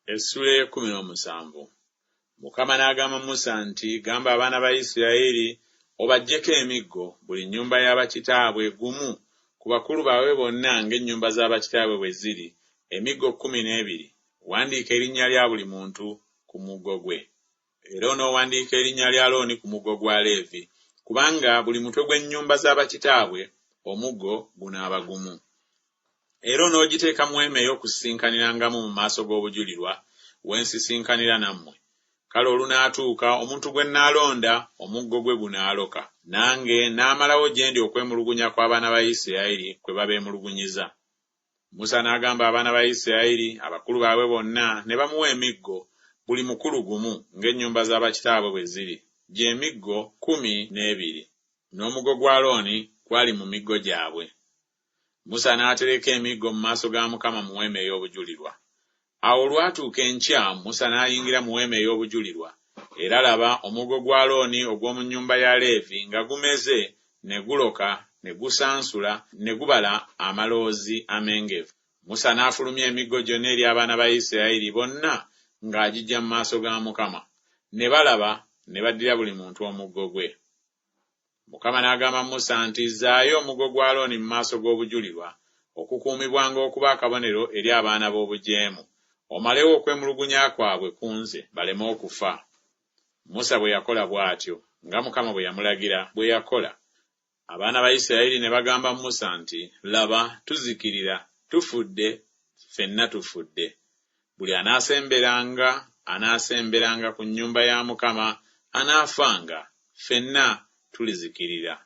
Essula 17. Mukama n'agamba Musa nti, gamba abaana ba Isirayiri obaggyeko emiggo buli nnyumba y'abakitaabwe gumu ku bakulu baabwe bonna ng'ennyumba z'abakitaabwe bwe ziri, emiggo 12. Wandiika erinnya lya buli muntu ku muggo gwe. Era onoowandiika erinnya lya Alooni ku muggo gwa Leevi, kubanga buli mutwe gw'ennyumba z'abakitaabwe omuggo gunaaba gumu. Era onoogiteeka mu weema ey'okusisinkanyirangamu mu maaso g'obujulirwa, wensisinkanira nammwe. Kale olunaatuuka omuntu gwe nnaalonda omuggo gwe gunaaloka, nange n'amalawo gye ndi okwemulugunya kw'abaana ba Isirayiri kwe babeemulugunyiza. Musa n'agamba abaana ba Isirayiri abakulu baabwe bonna ne bamuwa emiggo buli mukulu gumu ng'ennyumba z'abakitaabwe bwe ziri, gy'emiggo 12. N'omuggo gwa Alooni gwali mu miggo gyabwe. Musa n'atereka emiggo mu maaso ga Mukama mu weema ey'obujulirwa. Awo olwatuuka enkya Musa n'ayingira mu weema ey'obujulirwa, era laba omuggo gwa Alooni ogw'omu nnyumba ya Leevi nga gumeze ne guloka ne gusansula ne gubala amaloozi amengevu. Musa n'afulumya emiggo gyonna eri abaana ba Isirayiri bonna ng'agijja mu maaso ga Mukama. Ne balaba ne baddira buli muntu omuggo gwe. Mukama n'agamba Musa nti, zzaayo omuggo gwa Alooni mu maaso g'obujulirwa okukuumibwanga okuba akabonero eri abaana b'obujeemu, omalewo okwemulugunya kwabwe ku nze baleme okufa. Musa bwe yakola bw'atyo, nga Mukama bwe yamulagira bwe yakola. Abaana ba Isirayiri ne bagamba Musa nti, laba tuzikirira, tufudde, ffenna tufudde. Buli anaasemberanga ku nnyumba ya Mukama anaafanga, ffenna tulizikirira.